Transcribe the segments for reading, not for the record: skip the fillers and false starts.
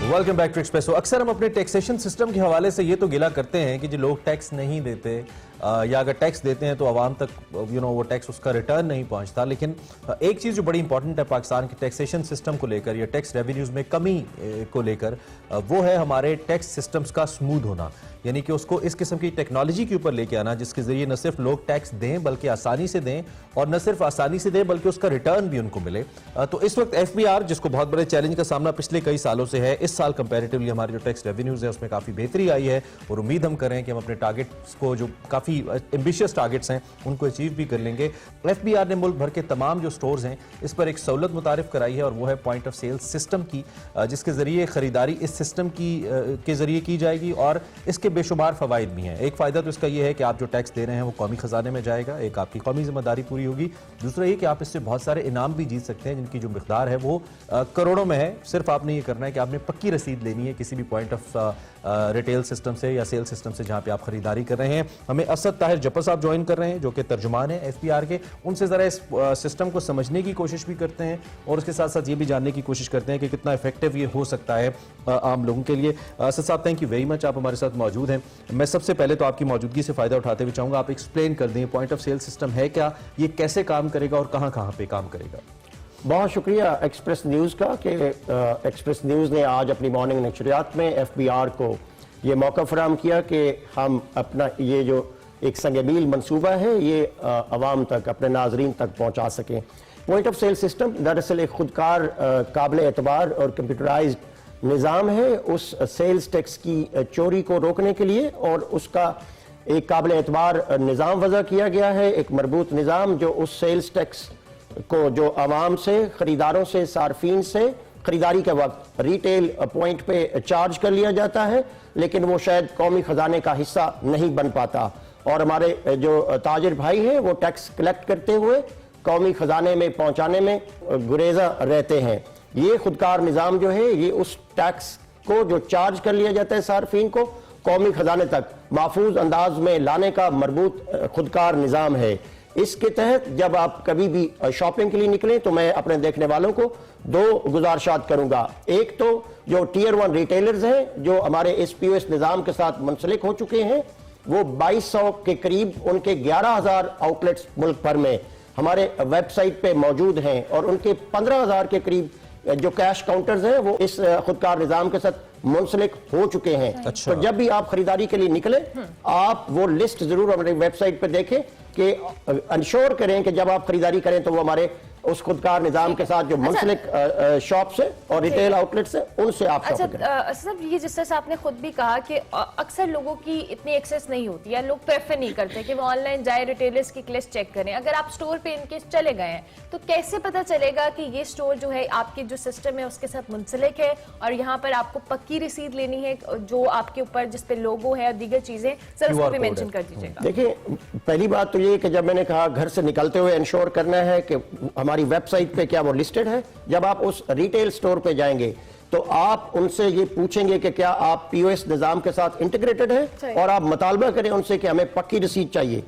Welcome back to espresso. अक्सर हम अपने टैक्सेशन सिस्टम के हवाले से ये तो गिला करते हैं कि जो लोग टैक्स नहीं देते या अगर टैक्स देते हैं तो आवाम तक वो टैक्स उसका रिटर्न नहीं पहुंचता। लेकिन एक चीज़ जो बड़ी इंपॉर्टेंट है पाकिस्तान के टैक्सेशन सिस्टम को लेकर या टैक्स रेवेन्यूज़ में कमी को लेकर, वो है हमारे टैक्स सिस्टम्स का स्मूथ होना, यानी कि उसको इस किस्म की टेक्नोलॉजी के ऊपर लेके आना जिसके जरिए न सिर्फ लोग टैक्स दें बल्कि आसानी से दें, और न सिर्फ आसानी से दें बल्कि उसका रिटर्न भी उनको मिले। तो इस वक्त FBR जिसको बहुत बड़े चैलेंज का सामना पिछले कई सालों से है, इस साल कंपैरेटिवली हमारे जो टैक्स रेवेन्यूज है उसमें काफ़ी बेहतरी आई है और उम्मीद हम करें कि हम अपने टारगेट्स को, जो काफ़ी एम्बिशियस टारगेट्स हैं, उनको अचीव भी कर लेंगे। FBR ने मुल्क भर के तमाम जो स्टोर्स हैं इस पर एक सहूलत मुतारिफ कराई है और वो है पॉइंट ऑफ सेल सिस्टम की, जिसके जरिए खरीदारी इस सिस्टम की के जरिए की जाएगी और इसके बेशुमार फवाइद भी हैं। एक फ़ायदा तो इसका ये है कि आप जो टैक्स दे रहे हैं वो कौमी खजाने में जाएगा, एक आपकी कौमी जिम्मेदारी पूरी होगी। दूसरा ये कि आप इससे बहुत सारे इनाम भी जीत सकते हैं जिनकी जो मिकदार है वो करोड़ों में है। सिर्फ आपने ये करना है कि आपने पक्की रसीद लेनी है किसी भी पॉइंट ऑफ रिटेल सिस्टम से या सेल सिस्टम से जहां पे आप खरीदारी कर रहे हैं। हमें असद ताहिर जफर साहब ज्वाइन कर रहे हैं जो कि तर्जुमान है FBR के। उनसे ज़रा इस सिस्टम को समझने की कोशिश भी करते हैं और उसके साथ साथ ये भी जानने की कोशिश करते हैं कि कितना इफेक्टिव ये हो सकता है आम लोगों के लिए। असद साहब, थैंक यू वेरी मच, आप हमारे साथ मौजूद हैं। मैं सबसे पहले तो आपकी मौजूदगी से फ़ायदा उठाते हुए चाहूँगा आप एक्सप्लेन कर दें पॉइंट ऑफ सेल सिस्टम है क्या, ये कैसे काम करेगा और कहाँ कहाँ पे काम करेगा। बहुत शुक्रिया एक्सप्रेस न्यूज़ का कि एक्सप्रेस न्यूज़ ने आज अपनी मॉर्निंग नशरियात में FBR को ये मौका फराहम किया कि हम अपना ये जो एक संगमील मंसूबा है ये आवाम तक, अपने नाजरीन तक पहुँचा सकें। पॉइंट ऑफ सेल सिस्टम दरअसल एक खुदकार काबिल एतबार और कंप्यूटराइज्ड निज़ाम है उस सेल्स टैक्स की चोरी को रोकने के लिए, और उसका एक काबिल एतबार निज़ाम वज़ा किया गया है, एक मरबूत निज़ाम जो उस सेल्स टैक्स को जो आवाम से, ख़रीदारों से, सार्फिन से ख़रीदारी के वक्त रिटेल पॉइंट पे चार्ज कर लिया जाता है, लेकिन वो शायद कौमी ख़जाने का हिस्सा नहीं बन पाता और हमारे जो ताजिर भाई हैं वो टैक्स कलेक्ट करते हुए कौमी ख़जाने में पहुँचाने में गुरेज़ा रहते हैं। ये खुदकार निज़ाम जो है ये उस टैक्स को जो चार्ज कर लिया जाता है सार्फिन को कौमी ख़जाने तक महफूज अंदाज में लाने का मरबूत खुदकार निज़ाम है। इसके तहत जब आप कभी भी शॉपिंग के लिए निकलें तो मैं अपने देखने वालों को दो गुजारिशात करूंगा। एक तो जो टियर 1 रिटेलर्स हैं जो हमारे इस POS निज़ाम के साथ मुंसलिक हो चुके हैं, वो 2200 के करीब उनके 11,000 आउटलेट्स मुल्क भर में हमारे वेबसाइट पे मौजूद हैं और उनके 15,000 के करीब जो कैश काउंटर्स हैं वो इस खुदकार निज़ाम के साथ मुंसलिक हो चुके हैं। अच्छा। तो जब भी आप खरीदारी के लिए निकले आप वो लिस्ट जरूर हमारी वेबसाइट पे देखें कि इंश्योर करें कि जब आप खरीदारी करें तो वो हमारे उस खुदकार निज़ाम के साथ जो मुंसलिक शॉप से और रिटेल आउटलेट से उनसे आप शॉपिंग करें। सब ये जिस तरह से आपने खुद भी कहा कि अक्सर लोगों की इतनी एक्सेस नहीं होती या लोग प्रेफर नहीं करते कि वो ऑनलाइन जाए रिटेलर्स की लिस्ट चेक करें। अगर आप स्टोर पे इनके चले गए हैं तो कैसे पता चलेगा कि ये स्टोर जो है आपके जो सिस्टम है उसके साथ मुंसलिक है और यहाँ पर आपको पक्की रसीद लेनी है जो आपके ऊपर जिस पे लोगो है और दीगर चीजें, सर उसको भी मेंशन कर दीजिएगा। देखिए, पहली बात तो ये कि जब मैंने कहा घर से निकलते हुए इंश्योर करना है कि हमारी वेबसाइट पे क्या वो लिस्टेड है। जब आप उस रिटेल स्टोर पे जाएंगे तो आप उनसे ये पूछेंगे कि क्या आप POS निज़ाम के साथ इंटीग्रेटेड है और आप मुतालबा करें उनसे कि हमें पक्की रसीद चाहिए।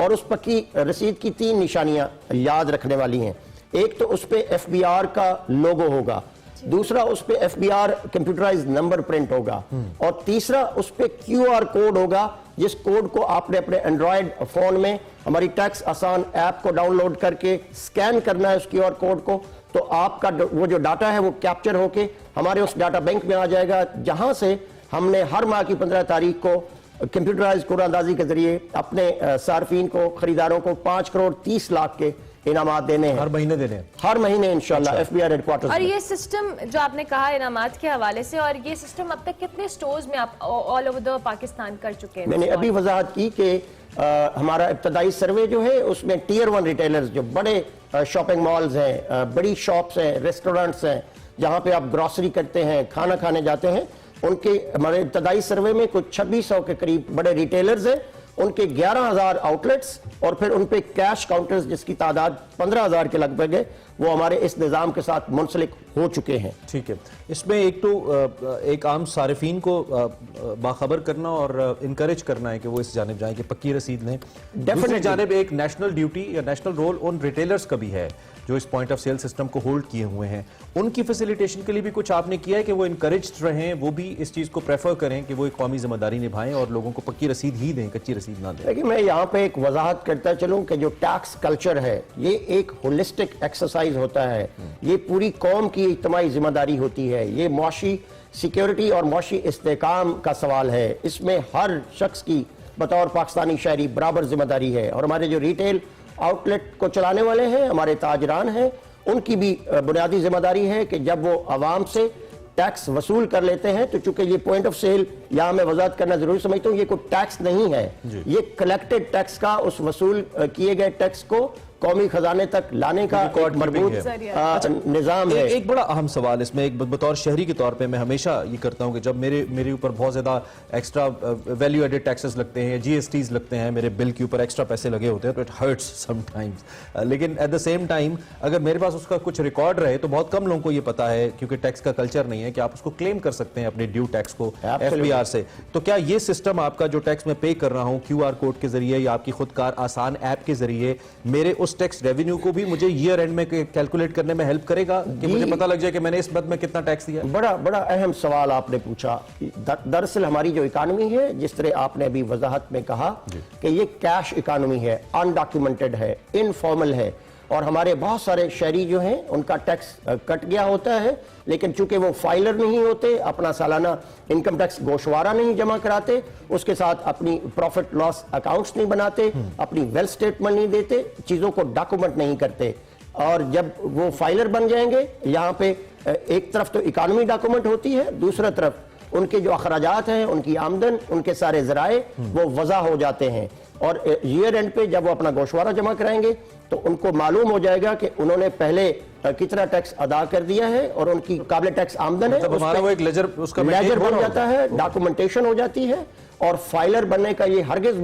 और उस पक्की रसीद की 3 निशानियां याद रखने वाली हैं। एक तो उस पे FBR का लोगो होगा, दूसरा उस पे FBR कंप्यूटराइज्ड नंबर प्रिंट होगा और तीसरा उस पे QR कोड होगा जिस कोड को आपने अपने एंड्रॉयड फोन में हमारी टैक्स आसान ऐप को डाउनलोड करके स्कैन करना है उस QR कोड को, तो आपका वो जो डाटा है वो कैप्चर होके हमारे उस डाटा बैंक में आ जाएगा, जहां से हमने हर माह की 15 तारीख को कंप्यूटराइज्ड कुरानंदाजी के जरिए अपने सार्फिन को, खरीदारों को 5 करोड़ 30 लाख के इनामात देने हैं। हर महीने देने हैं, हर महीने इंशाल्लाह FBR हेडक्वार्टर्स। और ये सिस्टम जो आपने कहा इनामात के हवाले से, और ये सिस्टम अब तक कितने स्टोर्स में आप ऑल ओवर द पाकिस्तान कर चुके हैं? मैंने अभी वजाहत की कि हमारा इब्तदाई सर्वे जो है उसमें टियर 1 रिटेलर्स जो बड़े शॉपिंग मॉल्स हैं, बड़ी शॉप्स हैं, रेस्टोरेंट्स हैं, जहां पे आप ग्रॉसरी करते हैं, खाना खाने जाते हैं, उनके हमारे इब्तदाई सर्वे में कुछ 2600 के करीब बड़े रिटेलर्स हैं, उनके 11,000 आउटलेट्स और फिर उन पे कैश काउंटर्स जिसकी तादाद 15,000 के लगभग है, वो हमारे इस निज़ाम के साथ मुंसलिक हो चुके हैं। ठीक है, इसमें एक तो एक आम सारिफीन को बाखबर करना और इनकरेज करना है कि वो इस जानिब जाएं कि पक्की रसीद लें। दूसरी जानिब एक नेशनल ड्यूटी या नेशनल रोल उन रिटेलर्स का भी है जो इस पॉइंट ऑफ सेल सिस्टम को होल्ड किए हुए हैं, उनकी फैसिलिटेशन के लिए भी कुछ आपने किया है कि वो इनकरेज्ड रहें, वो भी इस चीज को प्रेफर करें कि वो एक कौमी जिम्मेदारी निभाएं और लोगों को पक्की रसीद ही दें, कच्ची रसीद ना दें? देखिए, मैं यहाँ पे एक वजाहत करता चलूं कि जो टैक्स कल्चर है ये एक होलिस्टिक एक्सरसाइज होता है, ये पूरी कौम की इज्तिमाई जिम्मेदारी होती है, ये मुआशी सिक्योरिटी और मुआशी इस्तेहकाम का सवाल है। इसमें हर शख्स की बतौर पाकिस्तानी शहरी बराबर जिम्मेदारी है, और हमारे जो रिटेल आउटलेट को चलाने वाले हैं, हमारे ताजरान हैं, उनकी भी बुनियादी जिम्मेदारी है कि जब वो आवाम से टैक्स वसूल कर लेते हैं, तो चूंकि ये पॉइंट ऑफ सेल यहाँ मैं वजाहत करना जरूरी समझता हूँ, ये कोई टैक्स नहीं है, ये कलेक्टेड टैक्स का, उस वसूल किए गए टैक्स को कौमी खजाने तक लाने का एक मजबूत निजाम है। एक बड़ा अहम सवाल इसमें, एक बतौर शहरी के तौर पे मैं हमेशा ये करता हूँ कि जब मेरे ऊपर बहुत ज्यादा एक्स्ट्रा वैल्यू एडेड टैक्सेस लगते हैं, जीएसटीज लगते हैं, मेरे बिल के ऊपर एक्स्ट्रा पैसे लगे होते हैं, तो इट हर्ट्स समटाइम्स। लेकिन एट द सेम टाइम अगर मेरे पास उसका कुछ रिकॉर्ड रहे तो बहुत कम लोगों को ये पता है, क्योंकि टैक्स का कल्चर नहीं है कि आप उसको क्लेम कर सकते हैं अपने ड्यू टैक्स को एफबीआर से। तो क्या ये सिस्टम आपका जो टैक्स मैं पे कर रहा हूँ क्यूआर कोड के जरिए या आपकी खुदकार आसान ऐप के जरिए मेरे उस टैक्स रेवेन्यू को भी मुझे ईयर एंड में कैलकुलेट करने में हेल्प करेगा कि मुझे पता लग जाए कि मैंने इस मद में कितना टैक्स दिया? बड़ा अहम सवाल आपने पूछा। दरअसल हमारी जो इकानमी है, जिस तरह आपने अभी वजाहत में कहा कि ये कैश इकानमी है, अनडॉक्यूमेंटेड है, इनफॉर्मल है, और हमारे बहुत सारे शहरी जो हैं उनका टैक्स कट गया होता है, लेकिन चूंकि वो फाइलर नहीं होते, अपना सालाना इनकम टैक्स गोशवारा नहीं जमा कराते, उसके साथ अपनी प्रॉफिट लॉस अकाउंट्स नहीं बनाते, अपनी वेल्थ स्टेटमेंट नहीं देते, चीजों को डॉक्यूमेंट नहीं करते, और जब वो फाइलर बन जाएंगे, यहाँ पे एक तरफ तो इकानमी डॉक्यूमेंट होती है, दूसरा तरफ उनके जो अखराजात हैं, उनकी आमदन, उनके सारे जराए वो वज़ा हो जाते हैं, और ईयर एंड पे जब वो अपना गोशवारा जमा कराएंगे तो उनको मालूम हो जाएगा कि उन्होंने पहले कितना टैक्स अदा कर दिया है और उनकी काबिल टैक्स आमदन है। मतलब हमारा वो एक लेजर बन जाता है, डॉक्यूमेंटेशन हो जाती है, और फाइलर बनने का ये हरगिज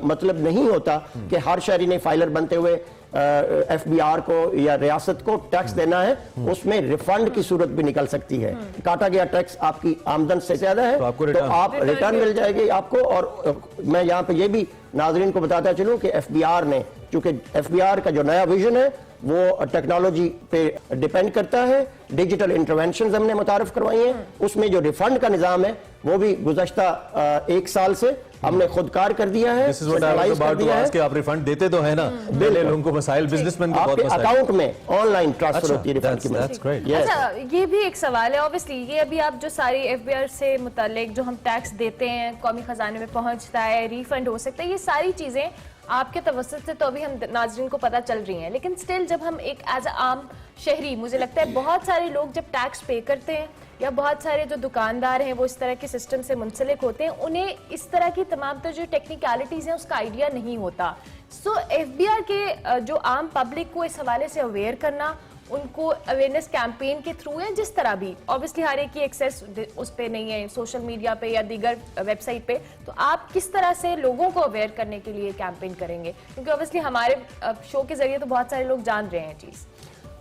मतलब नहीं होता कि हर शहरी ने फाइलर बनते हुए एफबीआर को या रियासत को टैक्स देना है, उसमें रिफंड की सूरत भी निकल सकती है। काटा गया टैक्स आपकी आमदन से ज्यादा है तो आप रिटर्न मिल जाएगी आपको। और मैं यहाँ पे ये भी नाजरीन को बताता चलूं कि एफबीआर ने, चूंकि एफबीआर का जो नया विजन है वो टेक्नोलॉजी पे डिपेंड करता है, डिजिटल इंटरवेंशन हमने मुतारफ करवाई हैं, उसमें जो रिफंड का निजाम है वो भी गुज़श्ता 1 साल से हमने खुदकार कर दिया है, कर दिया है। कि आप रिफंड देते तो है ना, पहले लोगों को मसाइल, बिजनेसमैन के बहुत मसाइल, अकाउंट में ऑनलाइन ट्रांसफर होती है रिफंड की। अच्छा, ये भी एक सवाल है ऑब्वियसली, ये अभी आप जो सारी एफबीआर से मुतालिक जो हम टैक्स देते हैं, कौमी खजाने में पहुंचता है, रिफंड हो सकता है, ये सारी चीजें आपके तवज्जुह से तो अभी हम नाज़रीन को पता चल रही हैं, लेकिन स्टिल जब हम एक एज अ आम शहरी, मुझे लगता है बहुत सारे लोग जब टैक्स पे करते हैं या बहुत सारे जो दुकानदार हैं वो इस तरह के सिस्टम से मुंसलिक होते हैं, उन्हें इस तरह की तमाम जो टेक्निकलिटीज हैं उसका आइडिया नहीं होता। सो एफबीआर के जो आम पब्लिक को इस हवाले से अवेयर करना, उनको अवेयरनेस कैंपेन के थ्रू है, जिस तरह भी ऑब्वियसली हर एक की एक्सेस उस पर नहीं है, सोशल मीडिया पे या दीगर वेबसाइट पे, तो आप किस तरह से लोगों को अवेयर करने के लिए कैंपेन करेंगे? क्योंकि ऑब्वियसली हमारे शो के जरिए तो बहुत सारे लोग जान रहे हैं चीज़।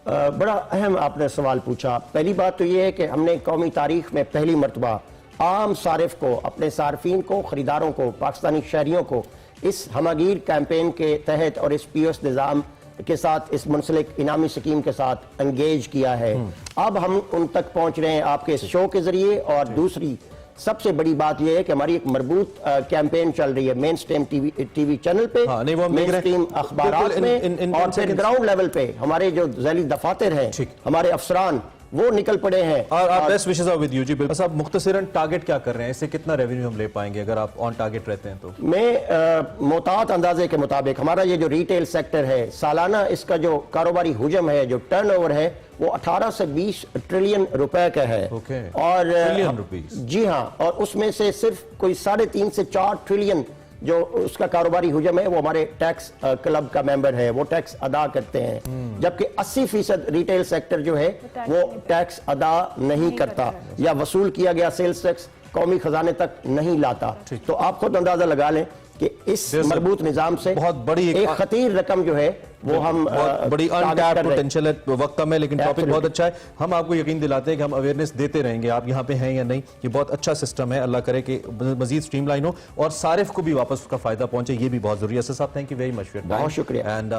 बड़ा अहम आपने सवाल पूछा। पहली बात तो ये है कि हमने कौमी तारीख में पहली मरतबा आम सारिफ को, अपने सार्फिन को, खरीदारों को, पाकिस्तानी शहरियों को इस हमागीर कैंपेन के तहत और इस पीओएस निज़ाम के साथ, इस मुंसलिक इनामी स्कीम के साथ एंगेज किया है। अब हम उन तक पहुंच रहे हैं आपके इस शो के जरिए। और दूसरी सबसे बड़ी बात यह है कि हमारी एक मरबूत कैंपेन चल रही है मेन स्ट्रीम टीवी चैनल पे, मेन स्ट्रीम अखबारात में, और फिर ग्राउंड लेवल पे हमारे जो ज़ैली दफातर हैं, हमारे अफसरान वो निकल पड़े हैं। और आप बेस्ट विशेस विद यू जी। बस आप मुख्तसरन टारगेट क्या कर रहे हैं, इससे कितना रेवेन्यू हम ले पाएंगे अगर आप ऑन टारगेट रहते हैं तो? मैं मोतात अंदाजे के मुताबिक हमारा ये जो रिटेल सेक्टर है, सालाना इसका जो कारोबारी हुजम है, जो टर्नओवर है, वो 18 से 20 ट्रिलियन रुपए का है। और जी हाँ, और उसमें से सिर्फ कोई 3.5 से 4 ट्रिलियन जो उसका कारोबारी हुजम है वो हमारे टैक्स क्लब का मेंबर है, वो टैक्स अदा करते हैं, जबकि 80% रिटेल सेक्टर जो है वो टैक्स अदा नहीं करता या वसूल किया गया सेल्स टैक्स कौमी खजाने तक नहीं लाता। तो आप खुद अंदाजा लगा लें कि इस मजबूत निजाम से बहुत बड़ी एक खतीर रकम जो है वो हम बड़ी अनटैप्ड पोटेंशियल है। वक्त कम है लेकिन टॉपिक बहुत अच्छा है। हम आपको यकीन दिलाते हैं कि हम अवेयरनेस देते रहेंगे, आप यहाँ पे हैं या नहीं। ये बहुत अच्छा सिस्टम है, अल्लाह करे कि मजीद स्ट्रीमलाइन हो और सारिफ को भी वापस उसका फायदा पहुंचे, ये भी बहुत जरूरी है। साहब थैंक यू वेरी मच, बहुत शुक्रिया। एंड